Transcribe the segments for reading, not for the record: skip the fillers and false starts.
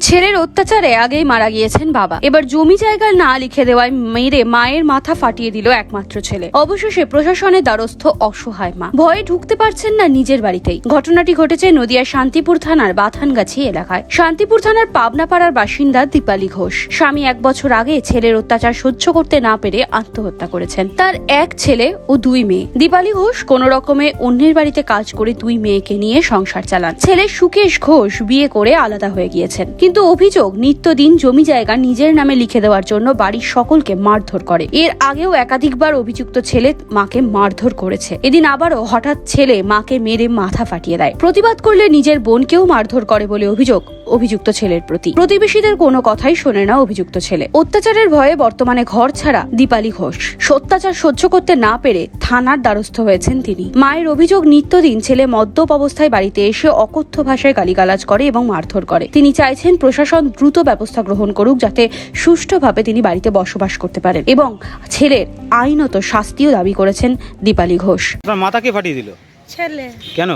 ছেলের অত্যাচারে আগেই মারা গিয়েছেন বাবা, এবার জমি জায়গা না লিখে দেওয়ায় মেরে মায়ের মাথা ফাটিয়ে দিল একমাত্র ছেলে। অবশেষে প্রশাসনের দ্বারস্থ অসহায় মা, ভয়ে ঢুকতে পারছেন না নিজের বাড়িতেই। ঘটনাটি ঘটেছে নদিয়ার শান্তিপুর থানার বাথানগাছি এলাকায়। শান্তিপুর থানার পাবনাপাড়ার বাসিন্দা দীপালি ঘোষ স্বামী 1 বছর আগে ছেলের অত্যাচার সহ্য করতে না পেরে আত্মহত্যা করেছেন। তার 1 ছেলে ও 2 মেয়ে। দীপালি ঘোষ কোন রকমে অন্যের বাড়িতে কাজ করে 2 মেয়েকে নিয়ে সংসার চালান। ছেলে সুকেশ ঘোষ বিয়ে করে আলাদা হয়ে গিয়েছেন, কিন্তু অভিযোগ নিত্যদিন জমি জায়গা নিজের নামে লিখে দেওয়ার জন্য বাড়ির সকলকে মারধর করে। এর আগেও একাধিকবার অভিযুক্ত ছেলে মাকে মারধর করেছে। এদিন আবারও হঠাৎ ছেলে মাকে মেরে মাথা ফাটিয়ে দেয়। প্রতিবাদ করলে নিজের বোনকেও মারধর করে বলে অভিযোগ অভিযুক্ত ছেলের প্রতি। প্রতিবেশীদের কোনো কথাই শোনে না অভিযুক্ত ছেলে। অত্যাচারের ভয়ে বর্তমানে ঘর ছাড়া দীপালি ঘোষ। অত্যাচার সহ্য করতে না পেরে থানার দ্বারস্থ হয়েছেন তিনি। মায়ের অভিযোগ নিত্যদিন ছেলে মদ্যপ অবস্থায় বাড়িতে এসে অকথ্য ভাষায় গালিগালাজ করে এবং মারধর করে। তিনি চাইছেন প্রশাসন দ্রুত ব্যবস্থা গ্রহণ করুক, যাতে সুষ্ঠুভাবে তিনি বাড়িতে বসবাস করতে পারেন, এবং ছেলের আইনত শাস্তিও দাবি করেছেন দীপালি ঘোষ। আপনার মাথাকে ফাটিয়ে দিল ছেলে। কেন?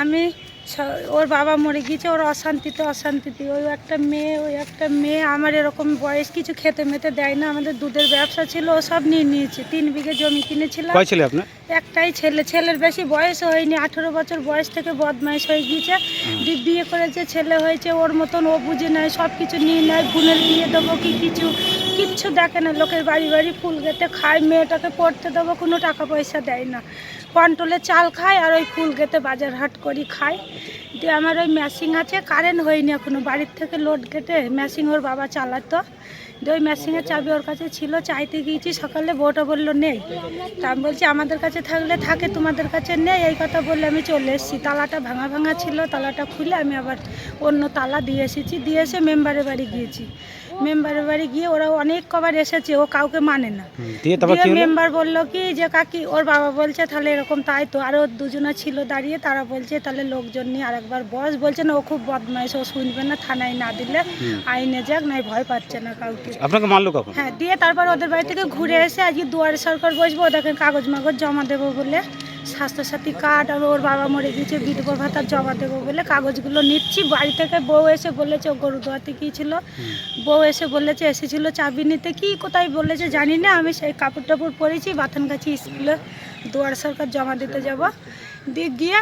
আমি ওর বাবা মরে গিয়েছে, ওর অশান্তিতে ওই একটা মেয়ে আমার এরকম বয়স, কিছু খেতে মেতে দেয় না। আমাদের দুধের ব্যবসা ছিল, ও সব নিয়ে নিয়েছে। 3 বিঘে জমি কিনেছিলাম। কয় ছেলে আপনার? একটাই ছেলে। ছেলের বেশি বয়স হয়নি, 18 বছর বয়স থেকে বদমাইশ হয়ে গিয়েছে। বিয়ে করেছে, ছেলে হয়েছে, ওর মতন ও বুঝে নেয়, সব কিছু নিয়ে নেয়। বোনের বিয়ে দেবো কি কিচ্ছু দেখে না। লোকের বাড়ি বাড়ি ফুল গেতে খায়, মেয়েটাকে পড়তে দেবো, কোনো টাকা পয়সা দেয় না। কন্ট্রোলে চাল খায় আর ওই ফুল গেতে বাজার হাট করি খায়। দিয়ে আমার ওই মেশিন আছে, কারেন্ট হয়নি এখনো। বাড়ির থেকে লোড গেটে মেশিন ওর বাবা চালাতো। দিয়ে ওই মেশিনের চাবি ওর কাছে ছিল, চাইতে গিয়েছি সকালে, বউটা বললো নেই। তা আমি বলছি আমাদের কাছে থাকলে থাকে, তোমাদের কাছে নেই, এই কথা বললে আমি চলে এসেছি। তালাটা ভাঙা ছিল, তালাটা খুলে আমি আবার অন্য তালা দিয়ে এসেছি। দিয়ে এসে মেম্বারের বাড়ি গিয়েছি। মেম্বারের বাড়ি গিয়ে ওরা অনেক কবার এসেছে, ও কাউকে মানে না। দিয়ে মেম্বার বললো কি যে কাকি, ওর বাবা বলছে তাহলে এরকম, তাই তো। আরও 2 জনা ছিল দাঁড়িয়ে, তারা বলছে তাহলে লোকজন নিয়ে আরেকবার বস। বলছে না, ও খুব বদমাইশ, ও শুনবে না, থানায় না দিলে আইনে যাক, নাই ভয় পাচ্ছে না কাউকে। আপনাকে মারলো কখন? হ্যাঁ, দিয়ে তারপর ওদের বাড়ি থেকে ঘুরে এসে আজকে দুয়ারে সরকার বসবো, ওদেরকে কাগজ মাগজ জমা দেবো বলে, স্বাস্থ্যসাথী কার্ড আর ওর বাবা মরে গিয়েছে বিধবা ভাতা জমা দেবো বলে কাগজগুলো নিচ্ছি। বাড়ি থেকে বউ এসে বলেছে ও গরু দোয়াতে গিয়েছিল। বউ এসে বলেছে এসেছিল চাবি নিতে, কি কোথায় বলেছে জানি না। আমি সেই কাপড় টাপড় পরেছি, বাথানগাছি স্কুলে দুয়ারে সরকার জমা দিতে যাব। দিয়ে গিয়ে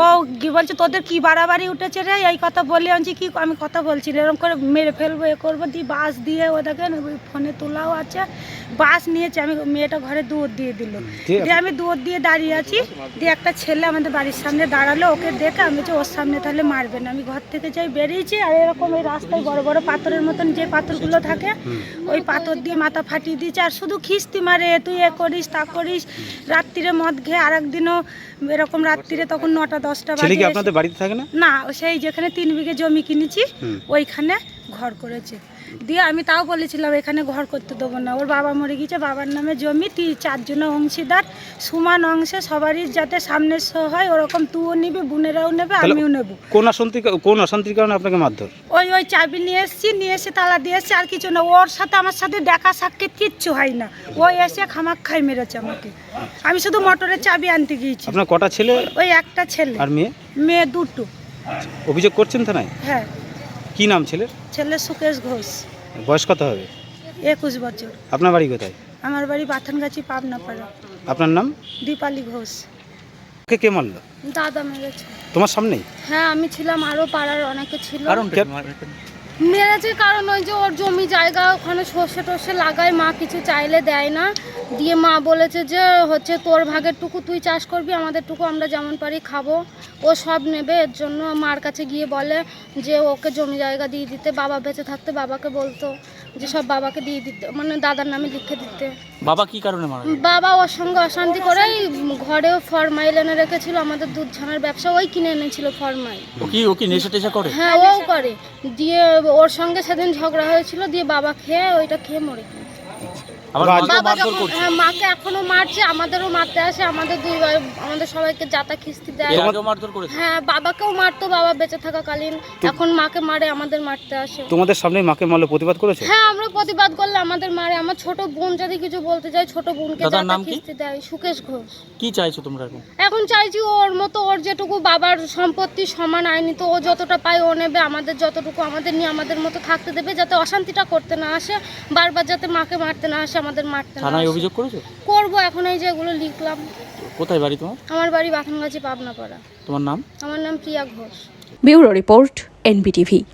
ও কি বলছে, তোদের কি বাড়াবাড়ি উঠেছে রে, এই কথা বলে আনছি। কি আমি কথা বলছি এরকম করে মেরে ফেলবো, এ করবো। দিয়ে বাস দিয়ে ও দেখেন ফোনে তোলাও আছে, বাস নিয়েছে। আমি মেয়েটা ঘরে দুধ দিয়ে দিল। দিয়ে আমি দুধ দিয়ে দাঁড়িয়ে আছি। দিয়ে একটা ছেলে আমাদের বাড়ির সামনে দাঁড়ালো, ওকে দেখে আমি বলছি ওর সামনে তাহলে মারবে না। আমি ঘর থেকে যাই বেরিয়েছি, আর এরকম এই রাস্তায় বড় বড় পাথরের মতন যে পাথরগুলো থাকে, ওই পাথর দিয়ে মাথা ফাটিয়ে দিয়েছে। আর শুধু খিস্তি মারে, তুই এ করিস তা করিস। রাত্রিরে মদ খেয়ে, আর একদিনও এরকম রাত্রিরে, তখন 9টা-10টা বাজে। ছেলে কি আপনাদের বাড়িতে থাকে না? না, সেই যেখানে 3 বিঘে জমি কিনেছি ওইখানে ঘর করেছে। দিয়ে আমি তাও বলেছিলাম এখানে ঘর করতে দেবো না। ওর বাবা মরে গিয়েছে, বাবার নামে জমি, 4 জনের অংশীদার, সমান অংশে সবারই যাতে সামনে হয় ওরকম। তুইও নিবি, বোনেরাও নেবে, আমিও নেব। কোন অশান্তির কারণে আপনাকে মারধর? ওই চাবি নিয়ে এসে তালা দিয়ে এসছি, আর কিছু না। ওর সাথে আমার সাথে দেখা সাক্ষাৎ কিচ্ছু হয় না। ও এসে খামাক মেরেছে আমাকে। আমি শুধু মোটরের চাবি আনতে গিয়েছি। আপনার কটা ছেলে? ওই একটা ছেলে। আর মেয়ে? মেয়ে 2টো। অভিযোগ করছেন থানায়? হ্যাঁ। কি নাম ছেলের? ছেলে সুকেশ ঘোষ। বয়স কত হবে? 21 বছর। আপনার বাড়ি কোথায়? আমার বাড়ি বাথানগাছি, পাবনাপাড়া। আপনার নাম? দীপালি ঘোষ। কে মারলো? দাদা মেরেছে। তোমার সামনেই? হ্যাঁ, আমি ছিলাম, আরো পাড়ার অনেকে ছিল। মেরেছে কারণ ওই যে ওর জমি জায়গা, ওখানে সর্ষে টর্ষে লাগায়, মা কিছু চাইলে দেয় না। দিয়ে মা বলেছে যে তোর ভাগের টুকু তুই চাষ করবি, আমাদের টুকু আমরা যেমন পারি খাবো, ও সব নেবে। এর জন্য মার কাছে গিয়ে বলে যে ওকে জমি জায়গা দিয়ে দিতে। বাবা বেঁচে থাকতে বাবাকে বলতো যে সব বাবাকে দিয়ে দিতে, মানে দাদার নামে লিখে দিতে। বাবা কি কারণে মারা গেল? বাবা ওর সঙ্গে অশান্তি করেই ঘরেও ফরমাইল এনে রেখেছিল, আমাদের দুধ ছানার ব্যবসা, ওই কিনে এনেছিল ফরমাইল। ও কি নেশা টেশা করে? হ্যাঁ, ও করে। দিয়ে ওর সঙ্গে সেদিন ঝগড়া হয়েছিল, দিয়ে বাবা ওইটা খেয়ে মরে গেছে। আবার বাবা- মাকেও বাবা মারধর যখন করছে। মাকে এখনো মারছে, আমাদেরও মারতে আসে, আমাদের দুই ভাই আমাদের সবাইকে যাতা খিস্তি দেয়। এর আগেও মারধর করেছে। হ্যাঁ, বাবাকেও মারতো বাবা বেঁচে থাকাকালীন, এখন মাকে মারে, আমাদের মারতে আসে। তোমাদের সামনে মাকে মারলো, প্রতিবাদ করেছে? হ্যাঁ, আমরা প্রতিবাদ করলে আমাদের মারে। আমার ছোট বোন যদি কিছু বলতে যায়, ছোট বোনকে দাদার যাতা নাম কি? খিস্তি দেয়, সুকেশ ঘোষ। কি চাইছো তোমরা এখন? এখন চাইছি ওর মতো, ওর যেটুকু বাবার সম্পত্তি সমান আইনি, তো ও যতটা পায় ও নেবে, আমাদের যতটুকু আমাদের নিয়ে আমাদের মতো থাকতে দেবে, যাতে অশান্তিটা করতে না আসে, বারবার যাতে মাকে মারতে না আসে, আমাদের মারতে না থানায় আসে। অভিযোগ করেছো? করবো, এখন এই যে এগুলো লিখলাম। কোথায় বাড়ি তোমার? আমার বাড়ি বাথানগাছি, পাবনাপাড়া। তোমার নাম? আমার নাম Priya Ghosh. Bureau report, NBTV.